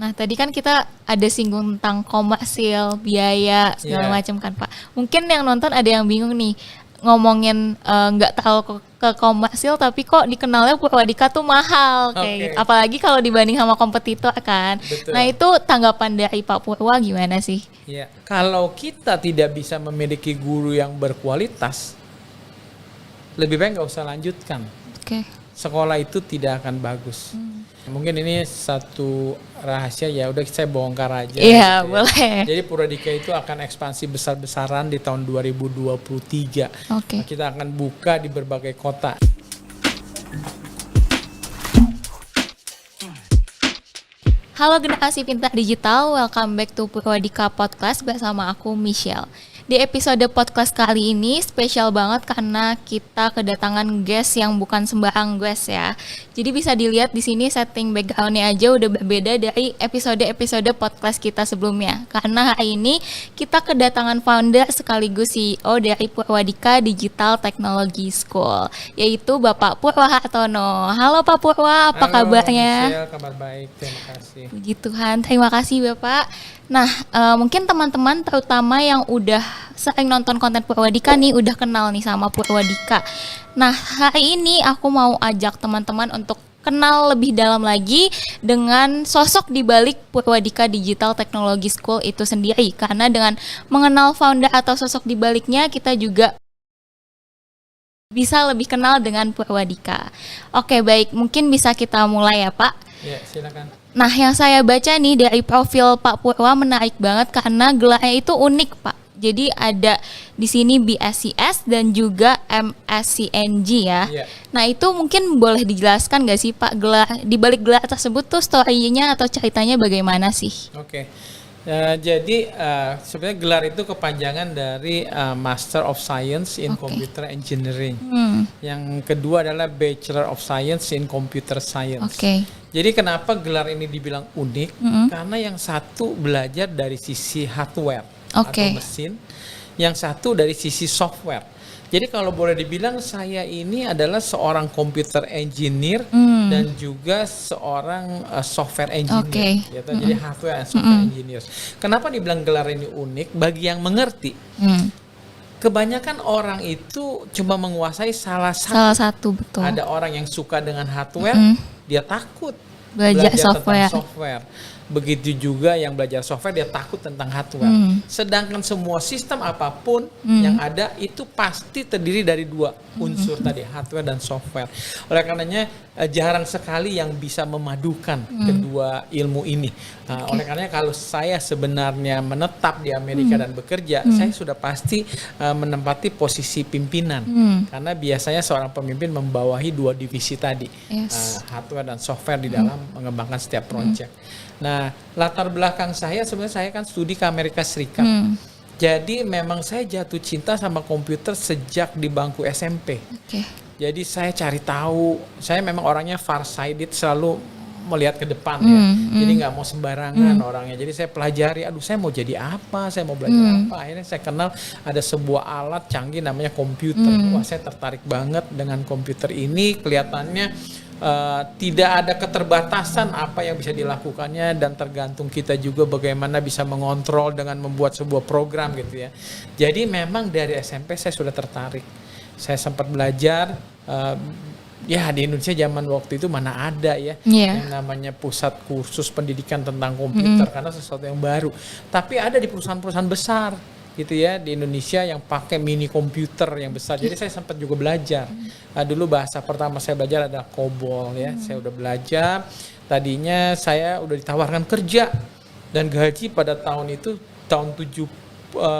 Nah, tadi kan kita ada singgung tentang komersil, biaya, segala Iya, macam kan, Pak. Mungkin yang nonton ada yang bingung nih, ngomongin nggak terlalu ke komersil, tapi kok dikenalnya Purwadika tuh mahal kayak gitu. oke, Apalagi kalau dibanding sama kompetitor kan. Nah, betul. itu tanggapan dari Pak Purwa gimana sih? Iya, kalau kita tidak bisa memiliki guru yang berkualitas, lebih baik nggak usah lanjutkan. Oke. Sekolah itu tidak akan bagus. Mungkin ini satu rahasia, ya udah saya bongkar aja Iya, gitu ya. boleh. Jadi Purwadika itu akan ekspansi besar-besaran di tahun 2023. Oke. Kita akan buka di berbagai kota. Halo generasi pintar digital, welcome back to Purwadika Podcast bersama aku Michelle. Di episode podcast kali ini spesial banget karena kita kedatangan guest yang bukan sembarang guest ya. Jadi bisa dilihat di sini setting backgroundnya aja udah berbeda dari episode-episode podcast kita sebelumnya. Karena hari ini kita kedatangan founder sekaligus CEO dari Purwadika Digital Technology School, yaitu Bapak Purwa Hartono. Halo Pak Purwa, apa Halo kabarnya? Michelle, kabar baik, terima kasih. Puji Tuhan, terima kasih Bapak. Nah, mungkin teman-teman terutama yang udah sering nonton konten Purwadika nih, udah kenal nih sama Purwadika. Nah, hari ini aku mau ajak teman-teman untuk kenal lebih dalam lagi dengan sosok di balik Purwadika Digital Technology School itu sendiri. Karena dengan mengenal founder atau sosok di baliknya, kita juga bisa lebih kenal dengan Purwadika. Oke, baik. Mungkin bisa kita mulai ya, Pak. Ya, silakan. Nah, yang saya baca nih dari profil Pak Purwa menarik banget karena gelarnya itu unik, Pak. Jadi ada di sini BSCS dan juga MSCNG ya. Iya. Nah, itu mungkin boleh dijelaskan nggak sih Pak, gelar di balik gelar tersebut tuh story-nya atau ceritanya bagaimana sih? Oke. Jadi sebenarnya gelar itu kepanjangan dari Master of Science in Oke. Computer Engineering. Hmm, Yang kedua adalah Bachelor of Science in Computer Science. oke. Jadi kenapa gelar ini dibilang unik? Mm-mm. Karena yang satu belajar dari sisi hardware Oke. atau mesin, yang satu dari sisi software. Jadi kalau boleh dibilang saya ini adalah seorang computer engineer dan juga seorang software engineer. Oke. Gitu. Jadi hardware and software engineer. Kenapa dibilang gelar ini unik? Bagi yang mengerti, Hmm, kebanyakan orang itu cuma menguasai salah satu. salah satu betul. Ada orang yang suka dengan hardware, dia takut Belajar software. tentang software. Begitu juga yang belajar software, dia takut tentang hardware. Sedangkan semua sistem apapun yang ada itu pasti terdiri dari dua unsur tadi, hardware dan software. Oleh karenanya jarang sekali yang bisa memadukan kedua ilmu ini. Oleh karenanya kalau saya sebenarnya menetap di Amerika dan bekerja, saya sudah pasti menempati posisi pimpinan. Karena biasanya seorang pemimpin membawahi dua divisi tadi, Yes. hardware dan software di dalam mengembangkan setiap project. Nah, latar belakang saya sebenarnya saya kan studi ke Amerika Serikat. Jadi memang saya jatuh cinta sama komputer sejak di bangku SMP. Oke. Jadi saya cari tahu, saya memang orangnya farsighted, selalu melihat ke depan ya. Jadi nggak mau sembarangan orangnya. Jadi saya pelajari, aduh saya mau jadi apa, saya mau belajar apa. Akhirnya saya kenal ada sebuah alat canggih namanya komputer. Wah, saya tertarik banget dengan komputer ini. Kelihatannya tidak ada keterbatasan apa yang bisa dilakukannya, dan tergantung kita juga bagaimana bisa mengontrol dengan membuat sebuah program gitu ya. Jadi memang dari SMP saya sudah tertarik. Saya sempat belajar, ya di Indonesia zaman waktu itu mana ada ya Iya. yang namanya pusat kursus pendidikan tentang komputer, karena sesuatu yang baru. Tapi ada di perusahaan-perusahaan besar gitu ya di Indonesia yang pakai mini komputer yang besar. Jadi saya sempat juga belajar. Dulu bahasa pertama saya belajar adalah COBOL ya. Saya udah belajar. Tadinya saya udah ditawarkan kerja dan gaji pada tahun itu tahun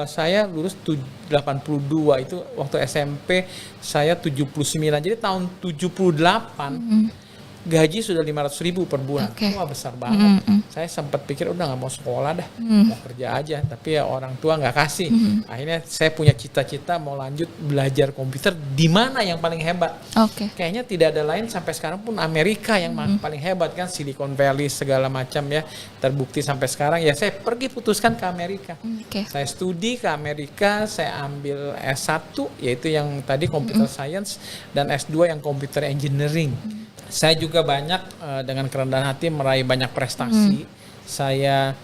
saya lulus 82, itu waktu SMP saya 79. Jadi tahun 78 gaji sudah 500.000 per bulan. Oke. Wah, besar banget. Saya sempat pikir udah nggak mau sekolah dah, mau kerja aja. Tapi ya orang tua nggak kasih. Akhirnya saya punya cita-cita mau lanjut belajar komputer. Di mana yang paling hebat? Oke. Kayaknya tidak ada lain sampai sekarang pun Amerika yang paling hebat kan, Silicon Valley segala macam ya. Terbukti sampai sekarang ya saya pergi putuskan ke Amerika. Oke. Saya studi ke Amerika, saya ambil S1 yaitu yang tadi Computer Science dan S2 yang Computer Engineering. Saya juga banyak dengan kerendahan hati meraih banyak prestasi saya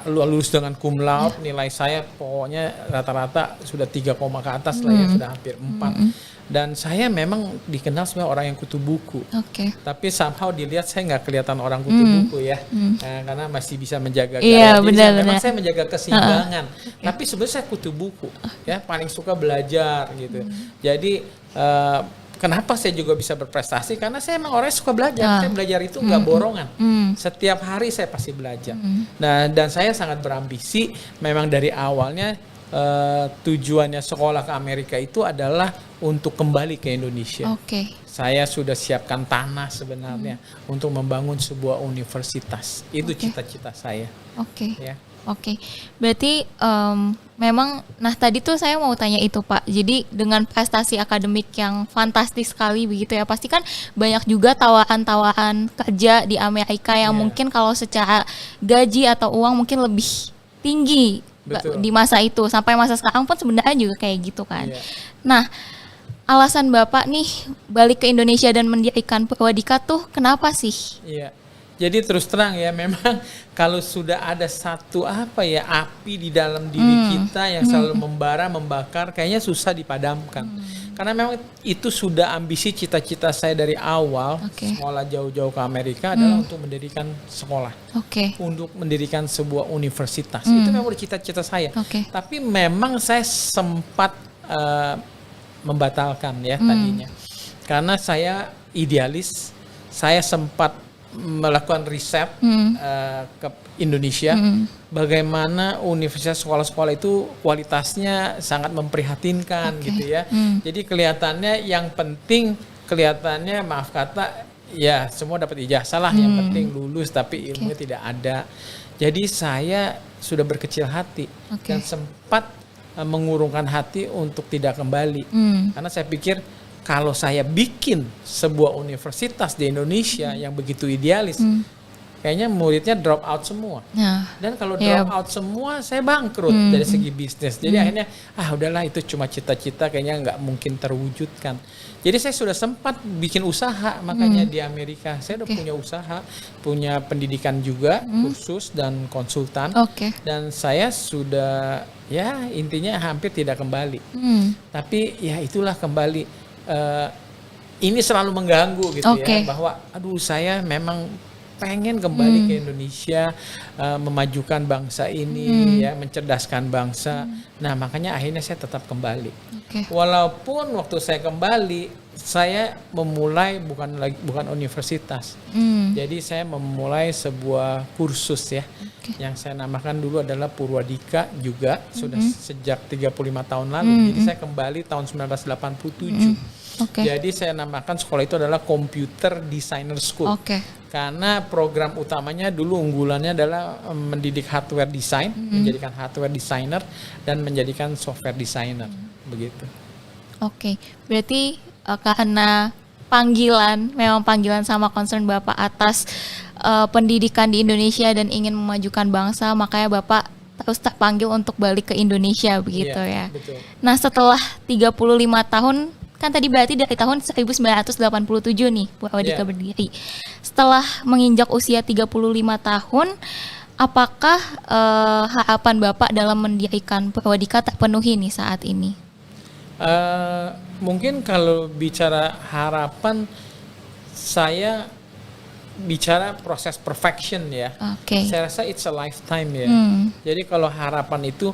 lulus dengan cum laude, nilai saya pokoknya rata-rata sudah 3 ke atas lah ya, sudah hampir 4. Dan saya memang dikenal sebagai orang yang kutu buku. Tapi somehow dilihat saya nggak kelihatan orang kutu buku ya, karena masih bisa menjaga gaya. Jadi memang saya menjaga keseimbangan. Tapi sebenarnya saya kutu buku, ya paling suka belajar gitu. Jadi kenapa saya juga bisa berprestasi? Karena saya emang orangnya suka belajar. Saya belajar itu nggak borongan. Setiap hari saya pasti belajar. Nah, dan saya sangat berambisi. Memang dari awalnya tujuannya sekolah ke Amerika itu adalah untuk kembali ke Indonesia. Saya sudah siapkan tanah sebenarnya untuk membangun sebuah universitas. Itu cita-cita saya. Ya. Berarti memang, nah tadi tuh saya mau tanya itu Pak. Jadi dengan prestasi akademik yang fantastis sekali begitu ya, pasti kan banyak juga tawaran-tawaran kerja di Amerika yang mungkin kalau secara gaji atau uang mungkin lebih tinggi. Betul. Di masa itu, sampai masa sekarang pun sebenarnya juga kayak gitu kan. Nah, alasan Bapak nih balik ke Indonesia dan mendirikan Purwadika tuh kenapa sih? Jadi terus terang ya, memang kalau sudah ada satu api di dalam diri kita yang selalu membakar, kayaknya susah dipadamkan. Karena memang itu sudah ambisi cita-cita saya dari awal. Sekolah jauh-jauh ke Amerika adalah untuk mendirikan sekolah, untuk mendirikan sebuah universitas. Itu memang cita-cita saya. Tapi memang saya sempat membatalkan ya tadinya, karena saya idealis. Saya sempat melakukan riset ke Indonesia, bagaimana universitas sekolah-sekolah itu kualitasnya sangat memprihatinkan gitu ya. Jadi kelihatannya yang penting, maaf kata ya, semua dapat ijazah lah, yang penting lulus, tapi ilmunya tidak ada. Jadi saya sudah berkecil hati dan sempat mengurungkan hati untuk tidak kembali, karena saya pikir kalau saya bikin sebuah universitas di Indonesia yang begitu idealis, kayaknya muridnya drop out semua. Dan kalau drop out semua, saya bangkrut dari segi bisnis. Jadi akhirnya, udahlah itu cuma cita-cita, kayaknya nggak mungkin terwujudkan. Jadi saya sudah sempat bikin usaha, makanya di Amerika. Saya udah punya usaha, punya pendidikan juga, kursus dan konsultan. Dan saya sudah, ya intinya hampir tidak kembali. Tapi ya itulah kembali. Ini selalu mengganggu gitu ya, bahwa saya memang pengen kembali ke Indonesia, memajukan bangsa ini, ya mencerdaskan bangsa. Nah makanya akhirnya saya tetap kembali. Walaupun waktu saya kembali, saya memulai bukan universitas. Jadi saya memulai sebuah kursus ya, yang saya namakan dulu adalah Purwadika juga, sudah sejak 35 tahun lalu. Jadi saya kembali tahun 1987. Jadi saya namakan sekolah itu adalah Computer Designer School. Karena program utamanya dulu unggulannya adalah mendidik hardware design, menjadikan hardware designer dan menjadikan software designer, begitu. Berarti karena memang panggilan sama concern Bapak atas pendidikan di Indonesia dan ingin memajukan bangsa, makanya Bapak terus terpanggil untuk balik ke Indonesia begitu ya. Betul. Nah setelah 35 tahun, kan tadi berarti dari tahun 1987 nih Purwadika berdiri. Setelah menginjak usia 35 tahun, apakah harapan Bapak dalam mendirikan Purwadika terpenuhi nih saat ini? Mungkin kalau bicara harapan, saya bicara proses perfection ya. Saya rasa it's a lifetime ya. Jadi kalau harapan itu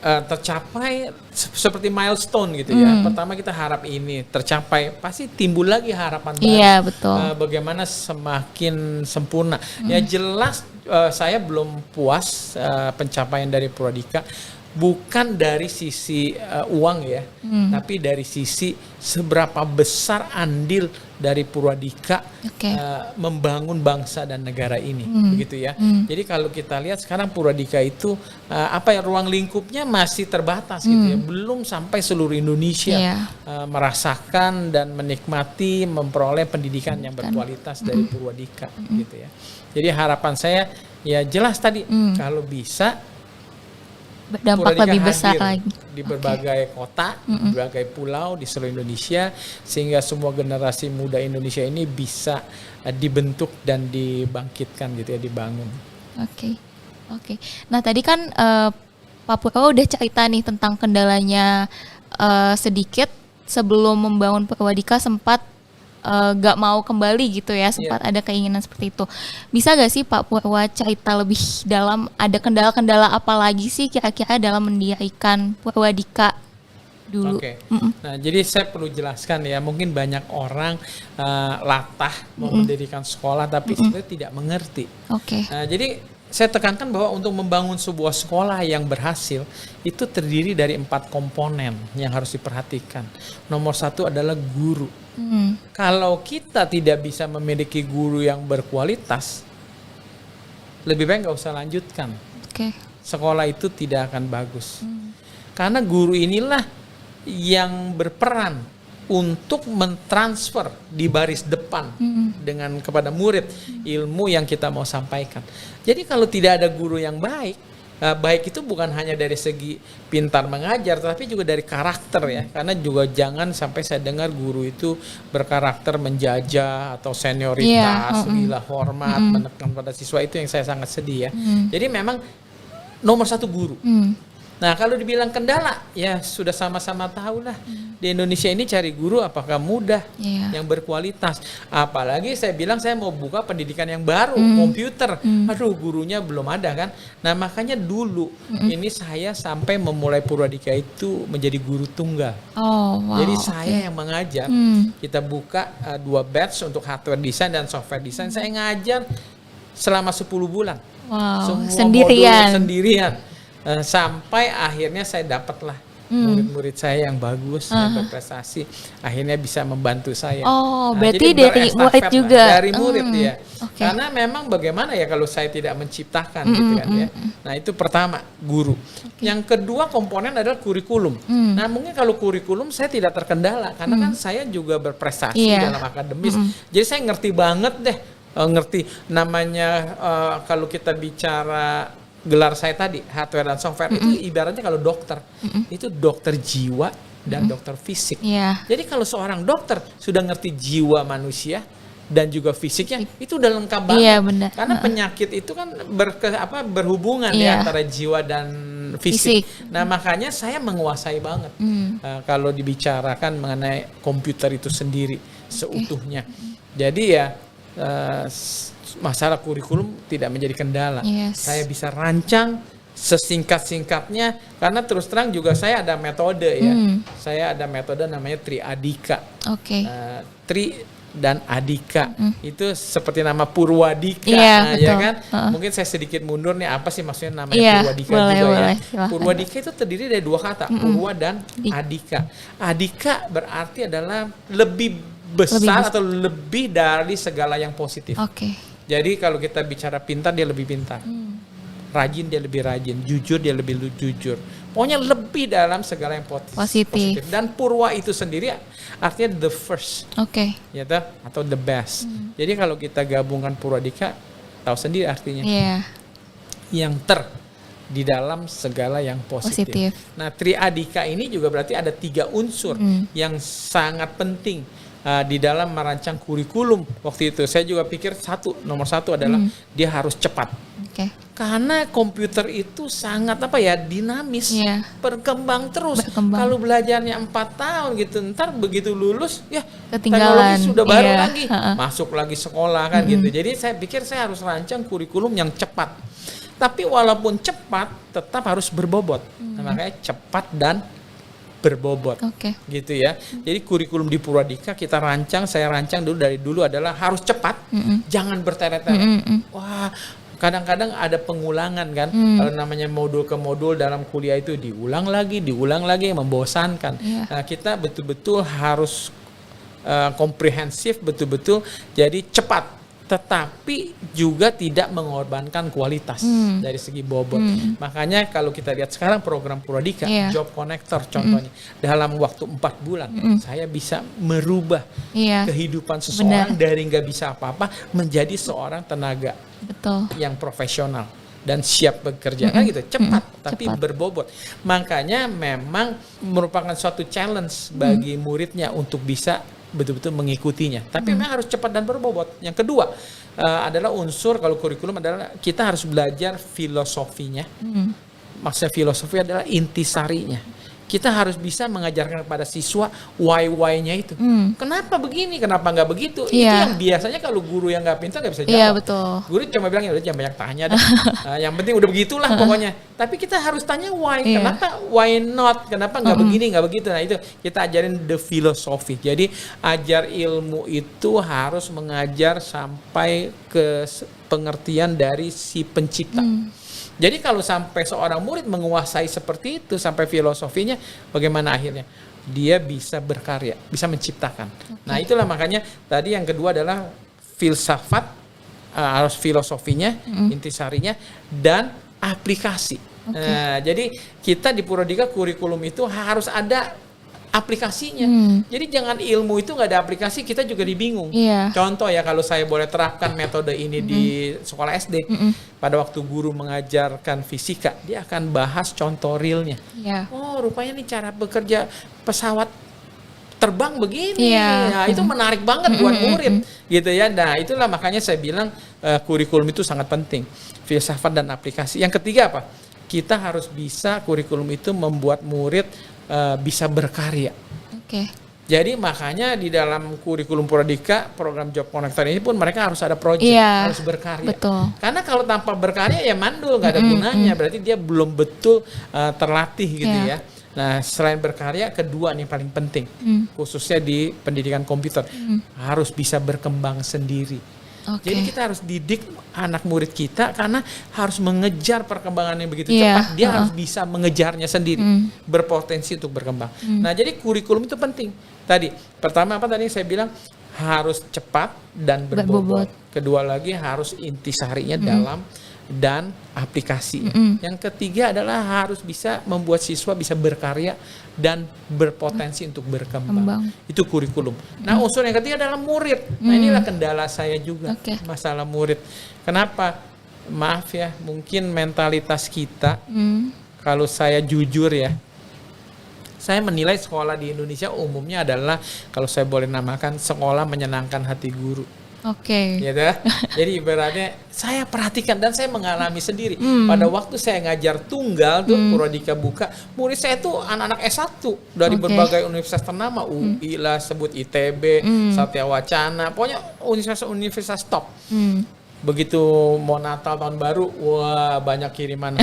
tercapai seperti milestone gitu ya. Pertama kita harap ini tercapai, pasti timbul lagi harapan baru. Betul. Bagaimana semakin sempurna. Ya jelas saya belum puas pencapaian dari Purwadika. Bukan dari sisi uang ya, tapi dari sisi seberapa besar andil dari Purwadika membangun bangsa dan negara ini, begitu ya. Jadi kalau kita lihat sekarang Purwadika itu ruang lingkupnya masih terbatas gitu ya, belum sampai seluruh Indonesia merasakan dan menikmati, memperoleh pendidikan yang berkualitas dari Purwadika, gitu ya. Jadi harapan saya ya jelas tadi, kalau bisa berdampak lebih besar lagi di berbagai kota, di berbagai pulau di seluruh Indonesia, sehingga semua generasi muda Indonesia ini bisa dibentuk dan dibangkitkan gitu ya, dibangun. Oke. Oke. Nah, tadi kan Pak Purwo udah cerita nih tentang kendalanya sedikit sebelum membangun Purwadika sempat gak mau kembali gitu ya, sempat ada keinginan seperti itu. Bisa gak sih Pak Purwo cerita lebih dalam, ada kendala-kendala apa lagi sih kira-kira dalam mendirikan Purwadika dulu? Oke. Nah, jadi saya perlu jelaskan ya, mungkin banyak orang latah mau mendirikan sekolah tapi sebenarnya tidak mengerti. Oke. Nah, jadi saya tekankan bahwa untuk membangun sebuah sekolah yang berhasil itu terdiri dari 4 komponen yang harus diperhatikan. Nomor 1 adalah guru. Kalau kita tidak bisa memiliki guru yang berkualitas, lebih baik nggak usah lanjutkan. Oke. Sekolah itu tidak akan bagus. Karena guru inilah yang berperan untuk mentransfer di baris depan dengan kepada murid ilmu yang kita mau sampaikan. Jadi kalau tidak ada guru yang baik, baik itu bukan hanya dari segi pintar mengajar, tapi juga dari karakter ya. Karena juga jangan sampai saya dengar guru itu berkarakter menjajah atau senioritas, gila hormat, menekan pada siswa, itu yang saya sangat sedih ya. Jadi memang nomor 1 guru. Nah, kalau dibilang kendala, ya sudah sama-sama tahu lah. Di Indonesia ini cari guru apakah mudah, yang berkualitas. Apalagi saya bilang saya mau buka pendidikan yang baru, komputer. Aduh, gurunya belum ada kan. Nah, makanya dulu ini saya sampai memulai Purwadika itu menjadi guru tunggal. Oh, wow. Jadi saya yang mengajar. Kita buka 2 batch untuk hardware design dan software design. Saya ngajar selama 10 bulan. Wow, Semua sendirian. modul sendirian. Sampai akhirnya saya dapatlah murid-murid saya yang bagus, yang berprestasi, akhirnya bisa membantu saya. Oh, Nah, berarti jadi dari murid berestafet juga. lah, dari murid ya. Okay. Karena memang bagaimana ya kalau saya tidak menciptakan gitu kan ya. Nah, itu pertama, guru. Yang kedua komponen adalah kurikulum. Nah, mungkin kalau kurikulum saya tidak terkendala karena kan saya juga berprestasi dalam akademis. Jadi saya ngerti banget deh, ngerti namanya kalau kita bicara gelar saya tadi, hardware dan software, itu ibaratnya kalau dokter, itu dokter jiwa dan dokter fisik. Jadi kalau seorang dokter sudah ngerti jiwa manusia dan juga fisiknya, itu udah lengkap banget. Karena penyakit itu kan berhubungan ya antara jiwa dan fisik. Nah, makanya saya menguasai banget kalau dibicarakan mengenai komputer itu sendiri seutuhnya. Jadi ya masalah kurikulum tidak menjadi kendala. Saya bisa rancang sesingkat-singkatnya karena terus terang juga saya ada metode ya. Saya ada metode namanya Triadika. Tri dan Adika. Itu seperti nama Purwadika ya kan. Mungkin saya sedikit mundur nih, apa sih maksudnya namanya Purwadika juga ya. Purwadika itu terdiri dari 2 kata, Purwa dan Adika. Adika berarti adalah lebih besar atau lebih dari segala yang positif. Jadi kalau kita bicara pintar, dia lebih pintar. Rajin, dia lebih rajin. Jujur, dia lebih jujur. Pokoknya lebih dalam segala yang positif. Dan Purwa itu sendiri artinya the first. Ya toh? Atau the best. Jadi kalau kita gabungkan Purwadika, tahu sendiri artinya. Yang di dalam segala yang positif. Nah, Triadika ini juga berarti ada 3 unsur yang sangat penting di dalam merancang kurikulum waktu itu. Saya juga pikir nomor satu adalah dia harus cepat. Karena komputer itu sangat dinamis, berkembang terus. Kalau belajarnya 4 tahun gitu, ntar begitu lulus ya ketinggalan, teknologi sudah baru lagi, masuk lagi sekolah kan gitu. Jadi saya pikir saya harus rancang kurikulum yang cepat. Tapi walaupun cepat, tetap harus berbobot. Nah, makanya cepat dan berbobot, gitu ya. Jadi kurikulum di Purwadika saya rancang dari dulu adalah harus cepat, jangan bertele-tele. Wah, kadang-kadang ada pengulangan kan, kalau namanya modul ke modul dalam kuliah itu diulang lagi, membosankan. Nah, kita betul-betul harus komprehensif, betul-betul jadi cepat. Tetapi juga tidak mengorbankan kualitas dari segi bobot. Makanya kalau kita lihat sekarang program Purwadika, Job Connector contohnya, dalam waktu 4 bulan saya bisa merubah kehidupan seseorang dari nggak bisa apa-apa menjadi seorang tenaga yang profesional dan siap bekerja kan gitu, cepat tapi berbobot. Makanya memang merupakan suatu challenge bagi muridnya untuk bisa betul-betul mengikutinya. Tapi memang harus cepat dan berbobot. Yang kedua adalah unsur kalau kurikulum adalah kita harus belajar filosofinya. Maksudnya filosofi adalah intisarinya. Kita harus bisa mengajarkan kepada siswa why-nya itu. Kenapa begini, kenapa nggak begitu? Itu yang biasanya kalau guru yang nggak pintar nggak bisa jawab. Iya, betul. Guru cuma bilang, ya udah jangan banyak tanya dah. Yang penting udah begitulah pokoknya. Tapi kita harus tanya why. Kenapa, why not? Kenapa nggak begini, nggak begitu? Nah itu kita ajarin the philosophy. Jadi ajar ilmu itu harus mengajar sampai ke pengertian dari si pencipta. Jadi kalau sampai seorang murid menguasai seperti itu sampai filosofinya, bagaimana akhirnya? Dia bisa berkarya, bisa menciptakan. Nah itulah makanya tadi yang kedua adalah filsafat, harus filosofinya, intisarinya, dan aplikasi. Nah, jadi kita di Purwadika kurikulum itu harus ada aplikasinya. Jadi jangan ilmu itu nggak ada aplikasi, kita juga dibingung. Contoh ya, kalau saya boleh terapkan metode ini di sekolah SD, pada waktu guru mengajarkan fisika, dia akan bahas contoh realnya. Oh, rupanya nih cara bekerja pesawat terbang begini. Nah, itu menarik banget buat murid, gitu ya. Nah, itulah makanya saya bilang kurikulum itu sangat penting, filsafat dan aplikasi. Yang ketiga apa? Kita harus bisa kurikulum itu membuat murid bisa berkarya. Jadi makanya di dalam kurikulum Purwadika, program Job Connector ini pun mereka harus ada project, harus berkarya. Betul. Karena kalau tanpa berkarya ya mandul, nggak ada gunanya. Berarti dia belum betul terlatih gitu ya. Nah, selain berkarya, kedua nih paling penting, khususnya di pendidikan komputer, harus bisa berkembang sendiri. Jadi kita harus didik anak murid kita karena harus mengejar perkembangan yang begitu cepat. Dia harus bisa mengejarnya sendiri, berpotensi untuk berkembang. Nah, jadi kurikulum itu penting. Tadi, pertama apa tadi saya bilang harus cepat dan berbobot. Kedua lagi harus intisarinya dalam dan aplikasi. Yang ketiga adalah harus bisa membuat siswa bisa berkarya dan berpotensi untuk berkembang. Itu kurikulum. Nah, unsur yang ketiga adalah murid. Nah, inilah kendala saya juga, masalah murid. Kenapa? Maaf ya, mungkin mentalitas kita, kalau saya jujur ya, saya menilai sekolah di Indonesia umumnya adalah, kalau saya boleh namakan, sekolah menyenangkan hati guru. Gitu. Jadi ibaratnya saya perhatikan dan saya mengalami sendiri. Pada waktu saya ngajar tunggal tuh Purwadika buka, murid saya tuh anak-anak S1 dari berbagai universitas ternama, UI lah, sebut ITB, Satya Wacana, pokoknya universitas top. Begitu mau Natal tahun baru, wah banyak kiriman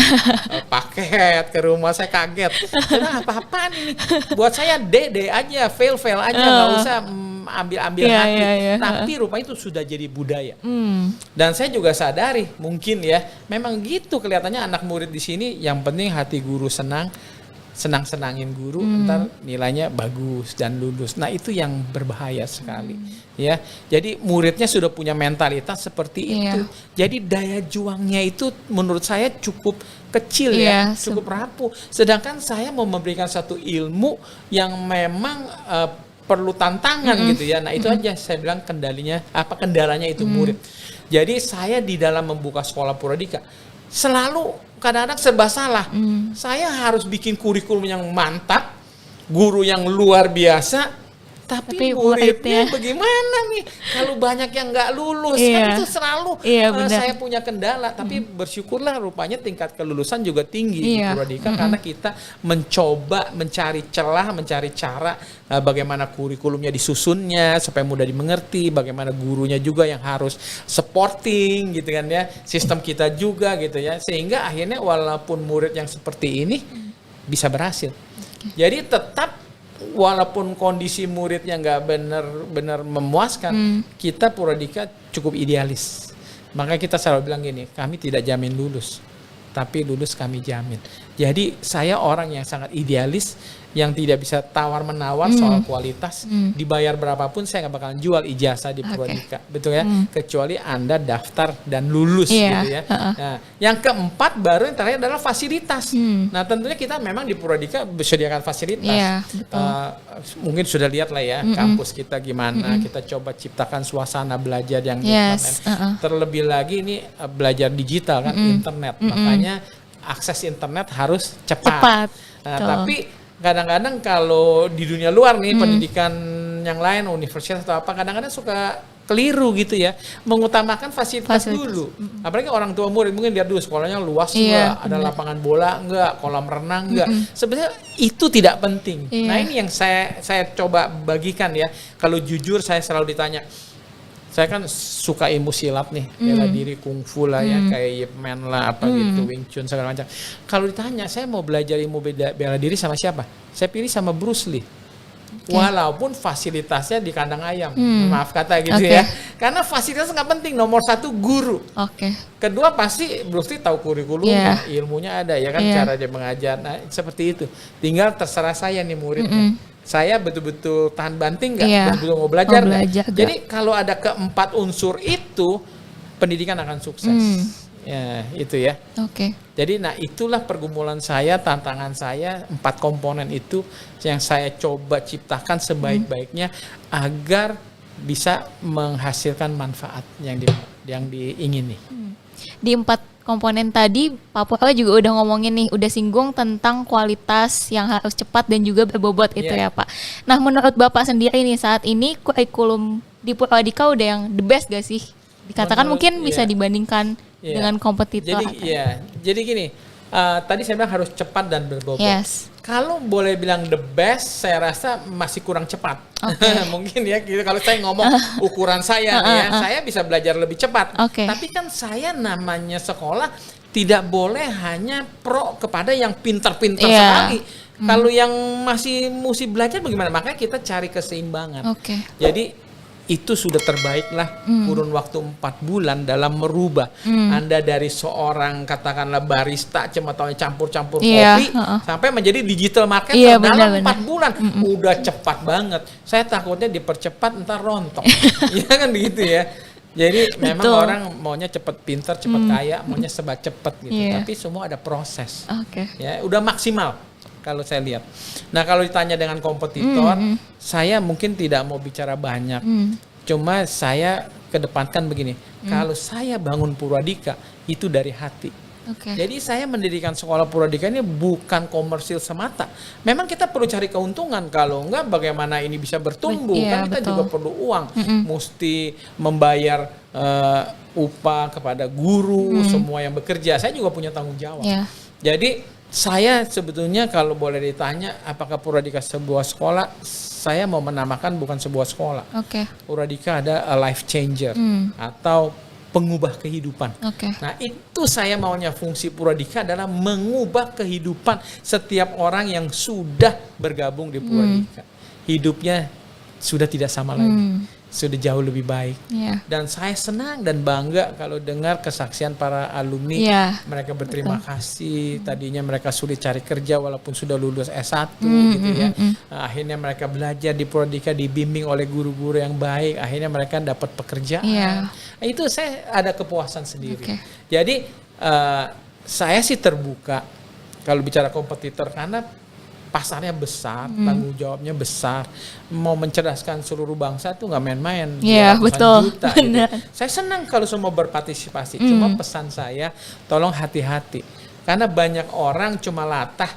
paket ke rumah, saya kaget. Karena apa-apaan ini? Buat saya D aja, fail aja, nggak usah ambil hati. Tapi rupanya itu sudah jadi budaya. Dan saya juga sadari, mungkin ya, memang gitu kelihatannya anak murid di sini. Yang penting hati guru senang-senangin guru, ntar nilainya bagus dan lulus. Nah, itu yang berbahaya sekali. Ya, jadi muridnya sudah punya mentalitas seperti itu. Jadi daya juangnya itu menurut saya cukup kecil ya, cukup rapuh. Sedangkan saya mau memberikan satu ilmu yang memang perlu tantangan gitu ya. Nah, itu aja saya bilang kendalanya itu murid. Jadi saya di dalam membuka sekolah Purwadika selalu kadang-kadang serba salah. Saya harus bikin kurikulum yang mantap, guru yang luar biasa, tapi muridnya bagaimana nih? Kalau banyak yang nggak lulus, kan itu selalu saya punya kendala. Tapi bersyukurlah rupanya tingkat kelulusan juga tinggi di Purwadika karena kita mencoba mencari celah, mencari cara bagaimana kurikulumnya disusunnya supaya mudah dimengerti, bagaimana gurunya juga yang harus supporting gitu kan ya, sistem kita juga gitu ya, sehingga akhirnya walaupun murid yang seperti ini bisa berhasil. Jadi tetap walaupun kondisi muridnya nggak benar-benar memuaskan, kita Purwadika cukup idealis. Maka kita selalu bilang gini, kami tidak jamin lulus, tapi lulus kami jamin. Jadi saya orang yang sangat idealis, yang tidak bisa tawar-menawar soal kualitas. Dibayar berapapun saya nggak bakalan jual ijazah di Purwadika, betul ya? Kecuali Anda daftar dan lulus gitu ya. Nah, yang keempat baru yang terakhir adalah fasilitas. Nah, tentunya kita memang di Purwadika bersediakan fasilitas. Mungkin sudah lihat lah ya kampus kita gimana. Kita coba ciptakan suasana belajar yang terlebih lagi ini belajar digital kan, internet. Makanya akses internet harus cepat. Nah, tapi kadang-kadang kalau di dunia luar nih pendidikan yang lain, universitas atau apa, kadang-kadang suka keliru gitu ya, mengutamakan fasilitas dulu. Apalagi orang tua murid mungkin lihat dulu sekolahnya luas nggak, ada lapangan bola nggak, kolam renang nggak. Sebenarnya itu tidak penting. Nah ini yang saya coba bagikan ya. Kalau jujur saya selalu ditanya, saya kan suka ilmu silat nih, bela diri, kungfu lah ya, kayak Ip Man lah, apa gitu, Wing Chun segala macam. Kalau ditanya saya mau belajar ilmu bela diri sama siapa? Saya pilih sama Bruce Lee. Walaupun fasilitasnya di kandang ayam, maaf kata gitu ya, karena fasilitas nggak penting. Nomor satu guru, kedua pasti Bruce Lee tahu kurikulum, ilmunya ada ya kan, cara dia mengajar. Nah seperti itu, tinggal terserah saya nih muridnya. Saya betul-betul tahan banting nggak, betul-betul mau belajar nggak. Jadi kalau ada keempat unsur itu, pendidikan akan sukses. Ya itu ya. Jadi nah itulah pergumulan saya, tantangan saya, 4 komponen itu yang saya coba ciptakan sebaik-baiknya agar bisa menghasilkan manfaat yang diingini. Di 4 komponen tadi Pak Purwa juga udah ngomongin nih, udah singgung tentang kualitas yang harus cepat dan juga berbobot itu ya Pak. Nah menurut Bapak sendiri nih, saat ini kurikulum di Purwadika udah yang the best gak sih? Dikatakan mungkin bisa dibandingkan dengan kompetitor. Jadi gini, tadi saya bilang harus cepat dan berbobot. Kalau boleh bilang the best, saya rasa masih kurang cepat. Mungkin ya, gitu. Kalau saya ngomong ukuran saya nih ya, saya bisa belajar lebih cepat. Tapi kan saya namanya sekolah tidak boleh hanya pro kepada yang pintar-pintar sekali. Kalau yang masih mesti belajar bagaimana? Makanya kita cari keseimbangan. Jadi itu sudah terbaiklah kurun waktu 4 bulan dalam merubah Anda dari seorang katakanlah barista cuma tahu campur-campur kopi sampai menjadi digital marketer dalam 4 bulan. Udah cepat banget. Saya takutnya dipercepat ntar rontok. Ya kan begitu ya. Jadi memang orang maunya cepat pintar, cepat kaya, maunya serba cepat gitu. Tapi semua ada proses. Ya, udah maksimal kalau saya lihat. Nah kalau ditanya dengan kompetitor, saya mungkin tidak mau bicara banyak. Cuma saya kedepankan begini, kalau saya bangun Purwadika itu dari hati. Jadi saya mendirikan sekolah Purwadika ini bukan komersil semata. Memang kita perlu cari keuntungan, kalau enggak bagaimana ini bisa bertumbuh. Kan kita juga perlu uang, mesti membayar upah kepada guru, semua yang bekerja. Saya juga punya tanggung jawab. Jadi saya sebetulnya kalau boleh ditanya apakah Purwadika sebuah sekolah, saya mau menamakan bukan sebuah sekolah. Purwadika ada a life changer atau pengubah kehidupan. Nah itu saya maunya, fungsi Purwadika adalah mengubah kehidupan setiap orang yang sudah bergabung di Purwadika. Hidupnya sudah tidak sama lagi, sudah jauh lebih baik. Dan saya senang dan bangga kalau dengar kesaksian para alumni. Mereka berterima kasih, tadinya mereka sulit cari kerja walaupun sudah lulus S1 gitu ya. Akhirnya mereka belajar di Purwadika, dibimbing oleh guru-guru yang baik, akhirnya mereka dapat pekerjaan. Itu saya ada kepuasan sendiri. Jadi saya sih terbuka kalau bicara kompetitor karena pasarnya besar, tanggung jawabnya besar. Mau mencerdaskan seluruh bangsa itu nggak main-main. Betul. Juta, gitu. Saya senang kalau semua berpartisipasi. Cuma pesan saya, tolong hati-hati. Karena banyak orang cuma latah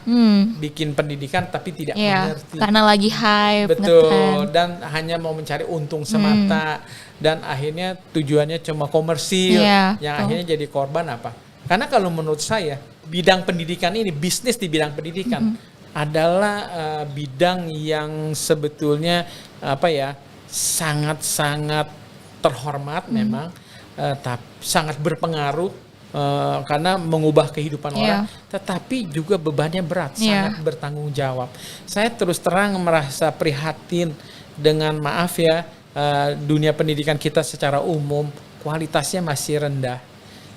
bikin pendidikan tapi tidak mengerti. Karena lagi hype. Betul. Dan hanya mau mencari untung semata. Dan akhirnya tujuannya cuma komersil. Yang akhirnya jadi korban apa? Karena kalau menurut saya, bidang pendidikan ini, bisnis di bidang pendidikan, adalah bidang yang sebetulnya sangat-sangat terhormat memang, tapi sangat berpengaruh karena mengubah kehidupan orang, tetapi juga bebannya berat, sangat bertanggung jawab. Saya terus terang merasa prihatin dengan dunia pendidikan kita secara umum kualitasnya masih rendah.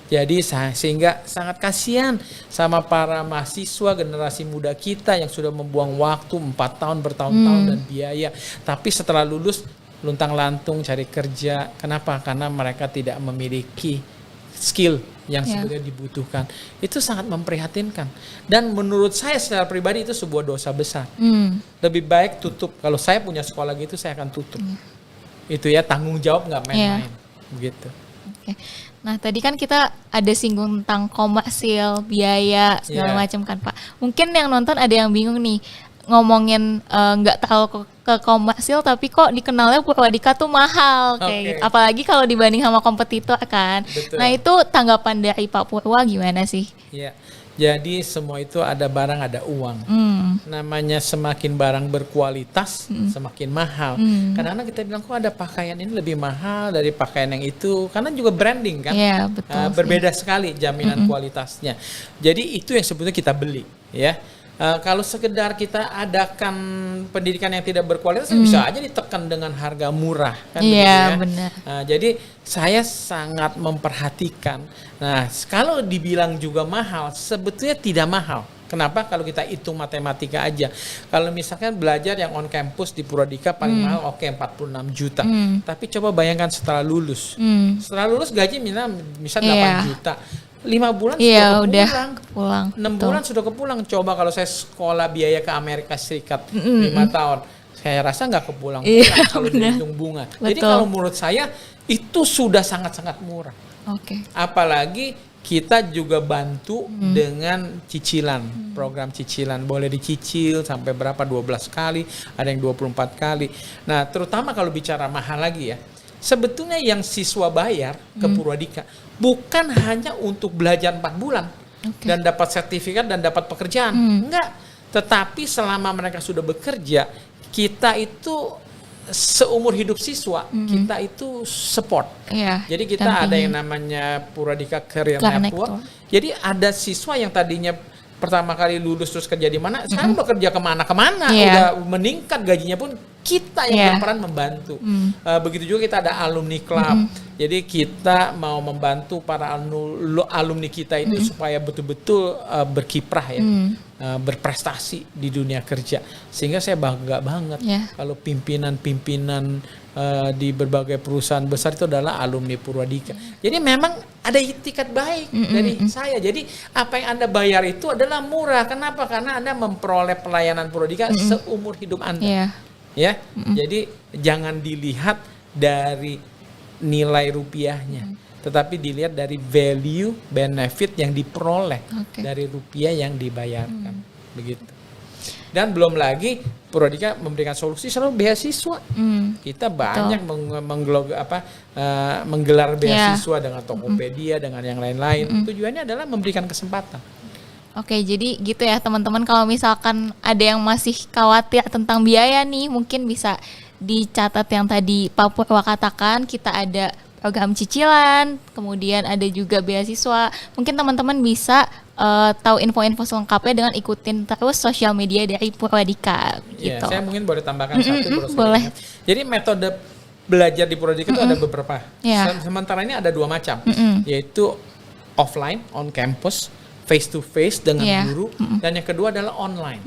Jadi sehingga sangat kasihan sama para mahasiswa generasi muda kita yang sudah membuang waktu 4 tahun bertahun-tahun dan biaya. Tapi setelah lulus luntang-lantung cari kerja. Kenapa? Karena mereka tidak memiliki skill yang sebenarnya dibutuhkan. Itu sangat memprihatinkan. Dan menurut saya secara pribadi itu sebuah dosa besar. Lebih baik tutup. Kalau saya punya sekolah gitu saya akan tutup. Itu ya, tanggung jawab nggak main-main. Begitu. Nah tadi kan kita ada singgung tentang komersil, biaya segala macam kan Pak. Mungkin yang nonton ada yang bingung nih, ngomongin nggak terlalu ke komersil tapi kok dikenalnya Purwadika tuh mahal kayak gitu. Apalagi kalau dibanding sama kompetitor kan. Betul. Nah itu tanggapan dari Pak Purwa gimana sih? Iya. Jadi semua itu ada barang ada uang. Namanya semakin barang berkualitas semakin mahal. Kadang-kadang kita bilang kok ada pakaian ini lebih mahal dari pakaian yang itu karena juga branding kan. Iya, betul berbeda sekali jaminan kualitasnya. Jadi itu yang sebetulnya kita beli ya. Kalau sekedar kita adakan pendidikan yang tidak berkualitas bisa aja ditekan dengan harga murah kan begitu ya. Benar. Jadi saya sangat memperhatikan. Nah, kalau dibilang juga mahal, sebetulnya tidak mahal. Kenapa? Kalau kita hitung matematika aja. Kalau misalkan belajar yang on campus di Purwadika paling mahal 46 juta. Tapi coba bayangkan setelah lulus. Setelah lulus gaji misal 8 juta. 5 bulan sudah kepulang. 6 bulan sudah kepulang. Coba kalau saya sekolah biaya ke Amerika Serikat 5 tahun. Saya rasa nggak kepulang kalau dihitung bunga. Jadi kalau menurut saya itu sudah sangat-sangat murah. Apalagi kita juga bantu dengan cicilan, program cicilan. Boleh dicicil sampai berapa? 12 kali, ada yang 24 kali. Nah, terutama kalau bicara mahal lagi ya. Sebetulnya yang siswa bayar ke Purwadika bukan hanya untuk belajar 4 bulan dan dapat sertifikat dan dapat pekerjaan. Enggak. Tetapi selama mereka sudah bekerja, kita itu seumur hidup siswa, kita itu support. Jadi kita ada yang namanya Purwadika Career Network. Jadi ada siswa yang tadinya pertama kali lulus terus kerja di mana, sekarang bekerja kemana-kemana, udah meningkat gajinya pun kita yang berperan membantu. Begitu juga kita ada alumni club. Jadi kita mau membantu para alumni kita itu supaya betul-betul berkiprah ya, berprestasi di dunia kerja. Sehingga saya bangga banget kalau pimpinan-pimpinan di berbagai perusahaan besar itu adalah alumni Purwadika. Jadi memang ada itikat baik dari saya. Jadi apa yang Anda bayar itu adalah murah. Kenapa? Karena Anda memperoleh pelayanan Purwadika seumur hidup Anda. Ya, jadi jangan dilihat dari nilai rupiahnya, tetapi dilihat dari value benefit yang diperoleh dari rupiah yang dibayarkan, begitu. Dan belum lagi Purwadika memberikan solusi selalu beasiswa. Kita banyak menggelar beasiswa dengan Tokopedia, dengan yang lain-lain. Tujuannya adalah memberikan kesempatan. Jadi gitu ya teman-teman, kalau misalkan ada yang masih khawatir tentang biaya nih, mungkin bisa dicatat yang tadi Pak Purwa katakan. Kita ada program cicilan, kemudian ada juga beasiswa. Mungkin teman-teman bisa tahu info-info selengkapnya dengan ikutin terus sosial media dari Purwadika gitu. Saya mungkin boleh tambahkan satu. Boleh. Jadi metode belajar di Purwadika itu ada beberapa. Sementara ini ada 2 macam, yaitu offline, on campus, face to face dengan guru, dan yang kedua adalah online.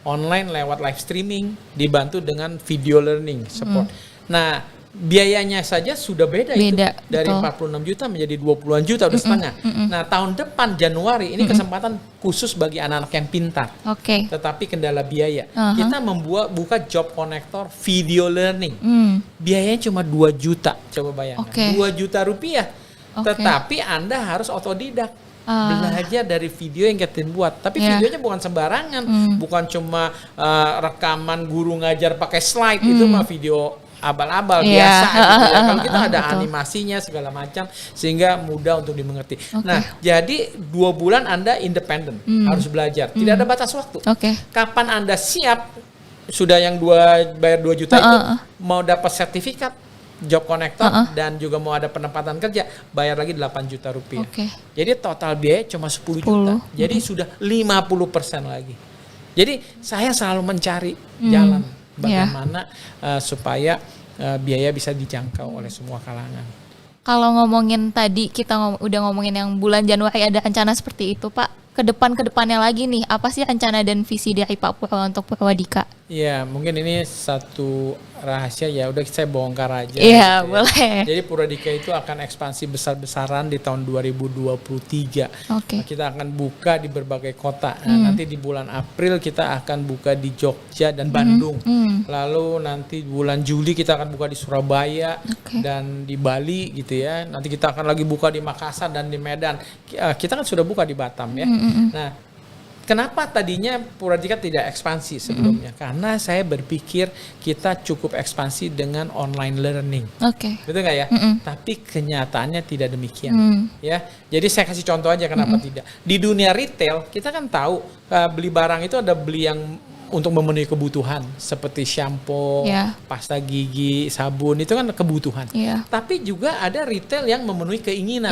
Online lewat live streaming, dibantu dengan video learning support. Nah, biayanya saja sudah beda itu dari 46 juta menjadi 20-an juta, udah setengah. Nah, tahun depan Januari ini kesempatan khusus bagi anak-anak yang pintar. Tetapi kendala biaya. Kita buka job connector video learning. Biayanya cuma 2 juta, coba bayangkan. 2 juta rupiah. Tetapi Anda harus otodidak. Belajar dari video yang kita buat, tapi videonya bukan sembarangan, bukan cuma rekaman guru ngajar pakai slide, itu mah video abal-abal biasa gitu ya. Kalau kita ada animasinya segala macam sehingga mudah untuk dimengerti. Nah, jadi 2 bulan Anda independen, harus belajar, tidak ada batas waktu. Kapan Anda siap, sudah yang bayar 2 juta itu mau dapat sertifikat job connector dan juga mau ada penempatan kerja, bayar lagi 8 juta rupiah. Jadi total biaya cuma 10 juta. Jadi sudah 50% lagi. Jadi saya selalu mencari jalan bagaimana supaya biaya bisa dijangkau oleh semua kalangan. Kalau ngomongin tadi kita udah ngomongin yang bulan Januari ada rencana seperti itu, Pak. Kedepannya lagi nih, apa sih rencana dan visi dari Pak Purwa untuk Purwadika? Iya, mungkin ini satu rahasia ya, udah saya bongkar aja. Iya, gitu boleh. Jadi Purwadika itu akan ekspansi besar-besaran di tahun 2023. Kita akan buka di berbagai kota. Nah, nanti di bulan April kita akan buka di Jogja dan Bandung. Lalu nanti bulan Juli kita akan buka di Surabaya dan di Bali gitu ya. Nanti kita akan lagi buka di Makassar dan di Medan. Kita kan sudah buka di Batam ya. Nah, Kenapa tadinya Purwadika tidak ekspansi sebelumnya? Karena saya berpikir kita cukup ekspansi dengan online learning. Oke. Betul nggak ya? Tapi kenyataannya tidak demikian. Ya, jadi saya kasih contoh aja kenapa tidak. Di dunia retail kita kan tahu beli barang itu ada beli yang untuk memenuhi kebutuhan seperti shampoo, pasta gigi, sabun, itu kan kebutuhan. Tapi juga ada retail yang memenuhi keinginan.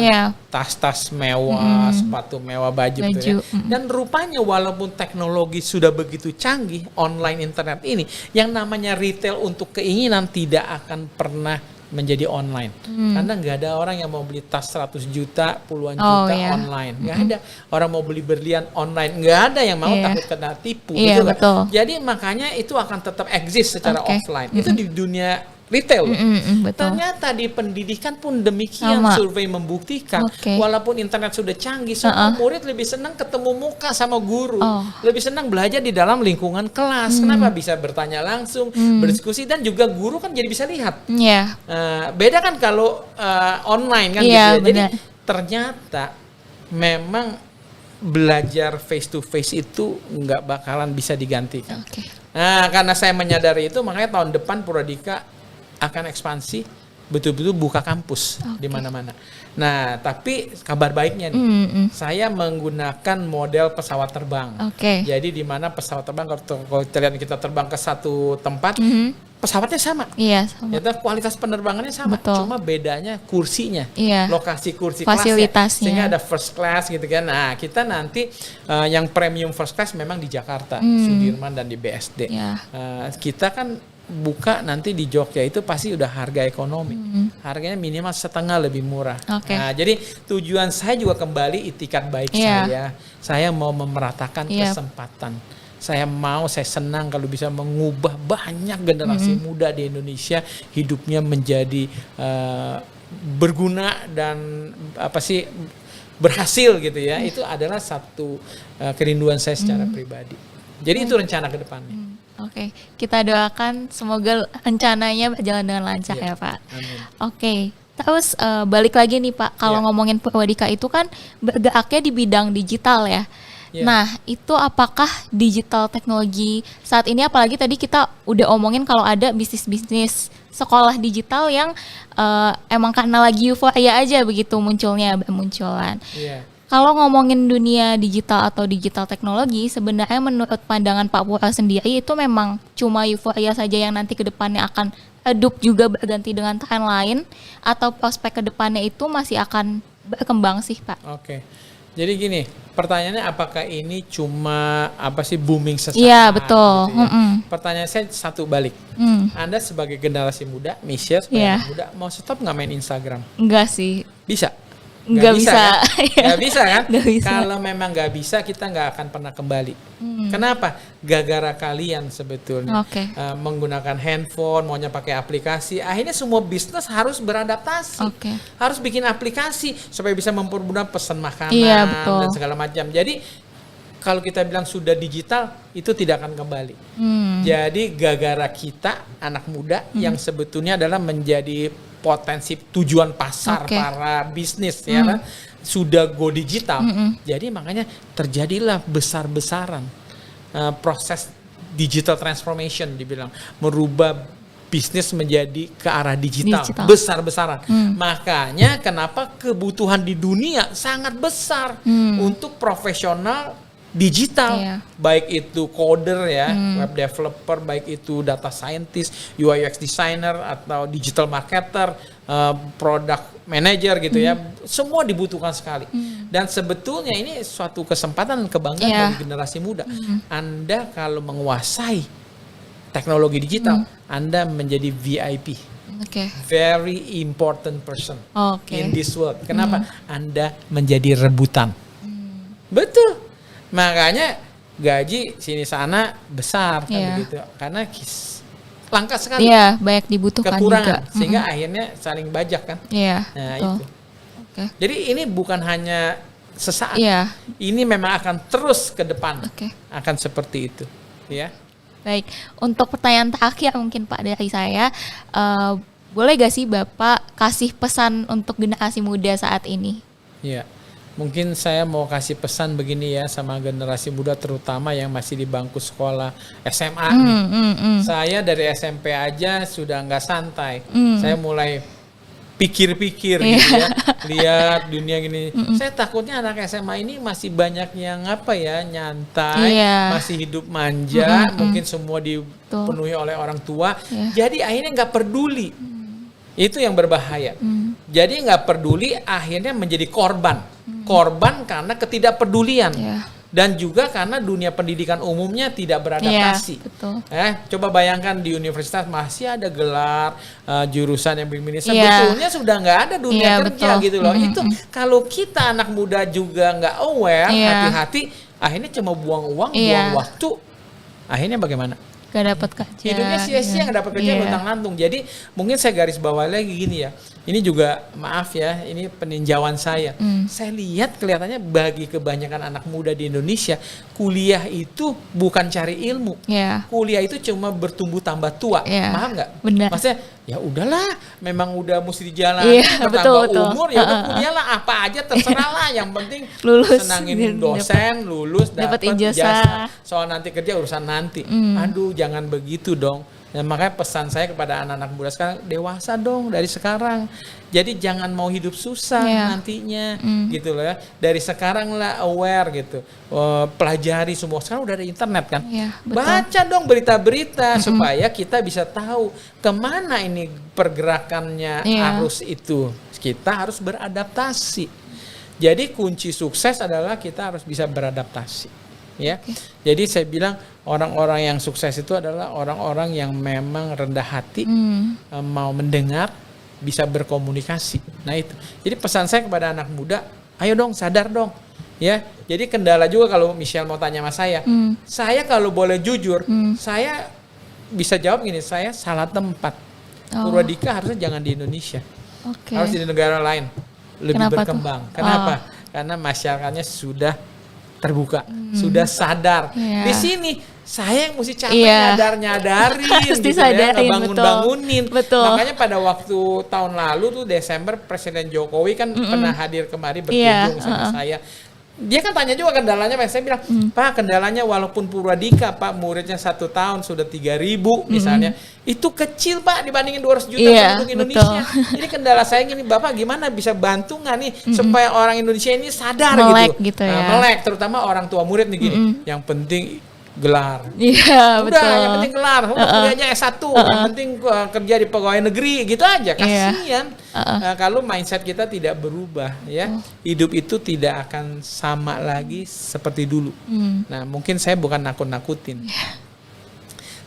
Tas-tas mewah, sepatu mewah, baju. Gitu ya. Dan rupanya walaupun teknologi sudah begitu canggih, online internet ini, yang namanya retail untuk keinginan tidak akan pernah menjadi online. Karena nggak ada orang yang mau beli tas 100 juta, puluhan juta online. Nggak ada. Orang mau beli berlian online. Nggak ada yang mau, takut kena tipu. Betul. Jadi makanya itu akan tetap eksis secara offline. Itu di dunia retail. Ternyata di pendidikan pun demikian. Survei membuktikan walaupun internet sudah canggih, semua murid lebih senang ketemu muka sama guru, lebih senang belajar di dalam lingkungan kelas. Kenapa? Bisa bertanya langsung, berdiskusi, dan juga guru kan jadi bisa lihat. Beda kan kalau online kan gitu ya. Jadi ternyata memang belajar face to face itu nggak bakalan bisa digantikan. Nah, karena saya menyadari itu, makanya tahun depan Purwadika akan ekspansi, betul-betul buka kampus di mana-mana. Nah, tapi kabar baiknya nih, saya menggunakan model pesawat terbang. Jadi di mana pesawat terbang, kalau kita terbang ke satu tempat, pesawatnya sama. Sama. Kualitas penerbangannya sama. Cuma bedanya kursinya, lokasi kursi kelasnya. Sehingga ada first class gitu kan. Nah, kita nanti yang premium first class memang di Jakarta, Sudirman dan di BSD. Kita kan buka nanti di Jogja itu pasti udah harga ekonomi. Harganya minimal setengah lebih murah. Nah, jadi tujuan saya juga kembali itikat baik saya. Saya mau memeratakan kesempatan. Saya senang kalau bisa mengubah banyak generasi muda di Indonesia hidupnya menjadi berguna dan berhasil gitu ya. Itu adalah satu kerinduan saya secara pribadi. Jadi itu rencana ke depannya. Kita doakan semoga rencananya berjalan dengan lancar ya Pak. Terus balik lagi nih Pak, kalau ngomongin Purwadika itu kan bergeraknya di bidang digital ya. Nah, itu apakah digital teknologi saat ini, apalagi tadi kita udah omongin kalau ada bisnis-bisnis sekolah digital yang emang karena lagi euforia aja begitu bermunculan. Kalau ngomongin dunia digital atau digital teknologi, sebenarnya menurut pandangan Pak Pura sendiri itu memang cuma euforia saja yang nanti ke depannya akan redup juga berganti dengan tren lain, atau prospek ke depannya itu masih akan berkembang sih Pak? Jadi gini, pertanyaannya apakah ini cuma booming sesaat? Iya, betul. Gitu ya? Pertanyaan saya satu balik. Anda sebagai generasi muda, Michelle sebagai muda, mau stop nggak main Instagram? Enggak sih. Bisa? Nggak bisa. Kan? Nggak bisa kan? Nggak bisa. Kalau memang nggak bisa, kita nggak akan pernah kembali. Kenapa? Gara-gara kalian sebetulnya menggunakan handphone, maunya pakai aplikasi. Akhirnya semua bisnis harus beradaptasi, harus bikin aplikasi supaya bisa mempermudah pesan makanan dan segala macam. Jadi kalau kita bilang sudah digital, itu tidak akan kembali. Jadi gara-gara kita anak muda yang sebetulnya adalah menjadi potensi tujuan pasar para bisnis ya kan, sudah go digital. Jadi makanya terjadilah besar-besaran proses digital transformation, dibilang merubah bisnis menjadi ke arah digital. Besar-besaran. Makanya kenapa kebutuhan di dunia sangat besar untuk profesional digital, baik itu coder ya, web developer, baik itu data scientist, UI UX designer, atau digital marketer, product manager gitu ya, semua dibutuhkan sekali. Dan sebetulnya ini suatu kesempatan dan kebanggaan bagi generasi muda. Anda kalau menguasai teknologi digital, Anda menjadi VIP. Very important person in this world. Kenapa? Anda menjadi rebutan. Betul. Makanya gaji sini sana besar kan begitu. Karena langka sekali. Banyak dibutuhkan kekurangan juga. Sehingga akhirnya saling bajak kan. Nah, itu. Jadi ini bukan hanya sesaat. Ini memang akan terus ke depan. Akan seperti itu, ya. Baik, untuk pertanyaan terakhir mungkin Pak dari saya, boleh gak sih Bapak kasih pesan untuk generasi muda saat ini? Mungkin saya mau kasih pesan begini ya sama generasi muda terutama yang masih di bangku sekolah SMA nih. Saya dari SMP aja sudah nggak santai. Saya mulai pikir-pikir gitu ya, lihat dunia gini. Saya takutnya anak SMA ini masih banyak yang nyantai, masih hidup manja, mungkin semua dipenuhi oleh orang tua. Jadi akhirnya nggak peduli. Itu yang berbahaya. Jadi nggak peduli, akhirnya menjadi korban. Korban karena ketidakpedulian. Dan juga karena dunia pendidikan umumnya tidak beradaptasi. Coba bayangkan di universitas masih ada gelar jurusan yang begini. Sebetulnya sudah nggak ada dunia kerja gitu loh. Itu kalau kita anak muda juga nggak aware, hati-hati, akhirnya cuma buang uang, buang waktu. Akhirnya bagaimana? Gak dapat kerja. Hidupnya sia-sia, nggak dapat kerja, luntang-lantung. Jadi mungkin saya garis bawah lagi gini ya. Ini juga maaf ya, ini peninjauan saya. Saya lihat kelihatannya bagi kebanyakan anak muda di Indonesia, kuliah itu bukan cari ilmu. Kuliah itu cuma bertumbuh tambah tua. Paham nggak? Benar. Maksudnya ya udahlah, memang udah mesti dijalani, bertambah umur, ya udah kuliah lah, apa aja terserah lah. Yang penting lulus, senangin dosen, lulus, dapat ijazah. Soal nanti kerja urusan nanti. Aduh, jangan begitu dong. Dan makanya pesan saya kepada anak-anak muda sekarang, dewasa dong dari sekarang. Jadi jangan mau hidup susah nantinya, gitu loh ya. Dari sekarang lah aware gitu, pelajari semua. Sekarang udah ada internet kan, baca dong berita-berita supaya kita bisa tahu kemana ini pergerakannya arus itu. Kita harus beradaptasi. Jadi kunci sukses adalah kita harus bisa beradaptasi. Jadi saya bilang orang-orang yang sukses itu adalah orang-orang yang memang rendah hati, mau mendengar, bisa berkomunikasi. Nah itu. Jadi pesan saya kepada anak muda, ayo dong sadar dong. Ya, jadi kendala juga kalau Michelle mau tanya sama saya. Saya kalau boleh jujur, saya bisa jawab gini, saya salah tempat. Purwadika harusnya jangan di Indonesia, harus di negara lain, lebih berkembang. Kenapa? Karena masyarakatnya sudah terbuka, sudah sadar. Di sini saya yang mesti capek nyadarin, gitu ya, ngebangun-bangunin. Makanya pada waktu tahun lalu tuh Desember, Presiden Jokowi kan pernah hadir kemari berkunjung sama saya. Dia kan tanya juga kendalanya, saya bilang, Pak, kendalanya walaupun Purwadika, Pak, muridnya 1 tahun sudah 3.000 misalnya, itu kecil Pak dibandingin 200 juta penduduk Indonesia. Jadi kendala saya gini, Bapak gimana bisa bantu nggak nih supaya orang Indonesia ini sadar gitu. Melek, terutama orang tua murid nih gini, yang penting gelar. Yang penting gelar. Kuliahnya S1, yang penting kerja di pegawai negeri, gitu aja. Kasihan. Kalau mindset kita tidak berubah, ya, hidup itu tidak akan sama lagi seperti dulu. Nah, mungkin saya bukan nakut-nakutin.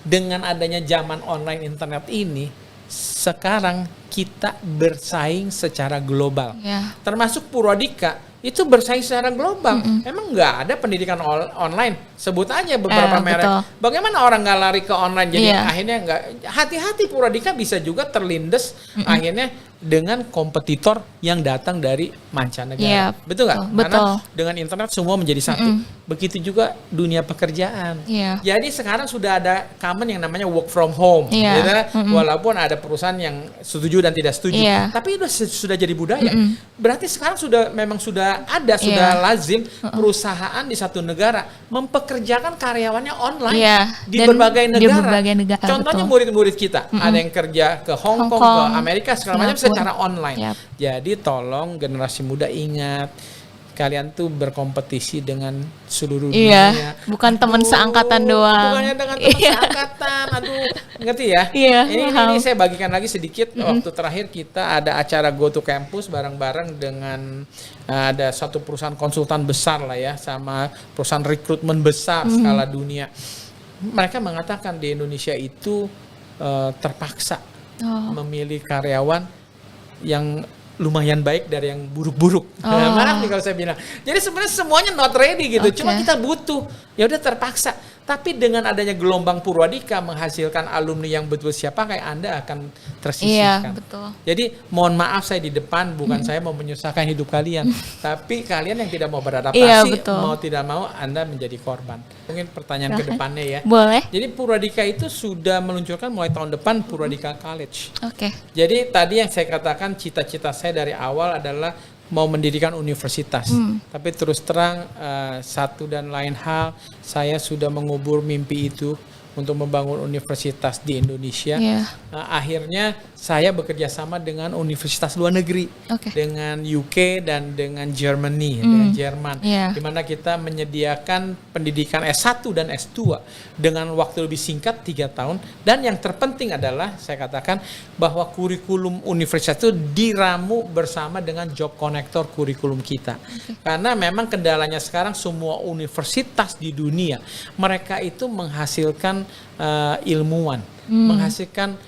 Dengan adanya zaman online internet ini, sekarang kita bersaing secara global. Termasuk Purwadika itu bersaing secara global. Emang nggak ada pendidikan online? Sebut aja beberapa merek. Bagaimana orang nggak lari ke online? Jadi akhirnya nggak, hati-hati, Purwadika bisa juga terlindes akhirnya dengan kompetitor yang datang dari mancanegara. Betul nggak? Karena dengan internet semua menjadi satu. Begitu juga dunia pekerjaan. Jadi sekarang sudah ada common yang namanya work from home. Gitu? Walaupun ada perusahaan yang setuju dan tidak setuju. Tapi itu sudah jadi budaya. Berarti sekarang sudah ada, sudah lazim perusahaan di satu negara mempekerjakan karyawannya online di berbagai negara. Contohnya murid-murid kita, ada yang kerja ke Hong Kong, ke Amerika, segala macam secara online. Jadi tolong generasi muda ingat, kalian tuh berkompetisi dengan seluruh dunia. Bukan teman seangkatan doang. Bukannya dengan teman seangkatan. Ngerti ya? Ini saya bagikan lagi sedikit. Waktu terakhir kita ada acara Go to Campus bareng-bareng dengan ada satu perusahaan konsultan besar lah ya, sama perusahaan rekrutmen besar skala dunia. Mereka mengatakan di Indonesia itu terpaksa memilih karyawan yang lumayan baik dari yang buruk-buruk. Maaf nih kalau saya bilang. Jadi sebenarnya semuanya not ready gitu. Cuma kita butuh. Ya udah terpaksa. Tapi dengan adanya gelombang Purwadika menghasilkan alumni yang betul siapa kayak Anda akan tersisihkan. Jadi mohon maaf saya di depan, bukan saya mau menyusahkan hidup kalian. Tapi kalian yang tidak mau beradaptasi, mau tidak mau Anda menjadi korban. Mungkin pertanyaan ke depannya ya. Boleh. Jadi Purwadika itu sudah meluncurkan mulai tahun depan Purwadika College. Jadi tadi yang saya katakan cita-cita saya dari awal adalah mau mendirikan universitas. Tapi terus terang satu dan lain hal, saya sudah mengubur mimpi itu untuk membangun universitas di Indonesia. Akhirnya saya bekerja sama dengan universitas luar negeri, dengan UK dan dengan Germany, dengan Jerman, di mana kita menyediakan pendidikan S1 dan S2 dengan waktu lebih singkat 3 tahun. Dan yang terpenting adalah saya katakan bahwa kurikulum universitas itu diramu bersama dengan job connector kurikulum kita. Karena memang kendalanya sekarang semua universitas di dunia, mereka itu menghasilkan ilmuwan, menghasilkan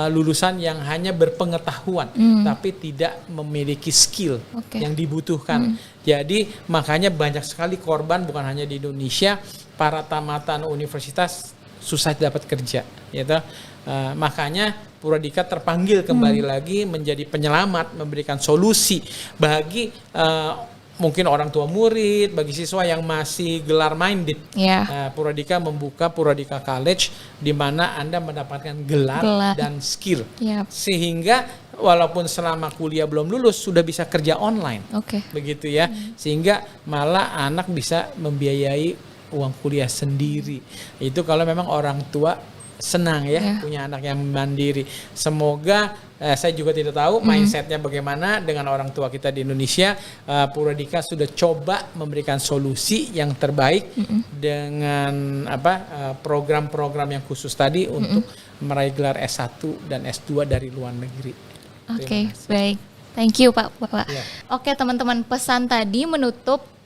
lulusan yang hanya berpengetahuan tapi tidak memiliki skill yang dibutuhkan. Jadi makanya banyak sekali korban, bukan hanya di Indonesia, para tamatan universitas susah dapat kerja, gitu. Makanya Purwadika terpanggil kembali lagi menjadi penyelamat, memberikan solusi bagi mungkin orang tua murid, bagi siswa yang masih gelar minded. Purwadika membuka Purwadika College, di mana Anda mendapatkan gelar dan skill. Sehingga walaupun selama kuliah belum lulus, sudah bisa kerja online. Begitu ya. Sehingga malah anak bisa membiayai uang kuliah sendiri. Itu kalau memang orang tua senang ya punya anak yang mandiri. Semoga saya juga tidak tahu mindsetnya bagaimana dengan orang tua kita di Indonesia. Purwadika sudah coba memberikan solusi yang terbaik dengan program-program yang khusus tadi untuk meraih gelar S1 dan S2 dari luar negeri. Baik. Thank you Pak Purwa. Oke teman-teman, pesan tadi menutup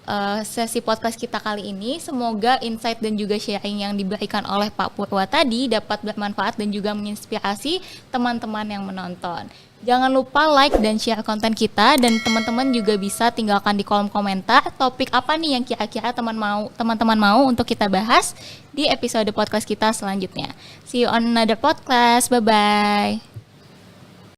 sesi podcast kita kali ini. Semoga insight dan juga sharing yang diberikan oleh Pak Purwa tadi dapat bermanfaat dan juga menginspirasi teman-teman yang menonton. Jangan lupa like dan share konten kita, dan teman-teman juga bisa tinggalkan di kolom komentar topik apa nih yang kira-kira teman-teman mau untuk kita bahas di episode podcast kita selanjutnya. See you on another podcast. Bye-bye.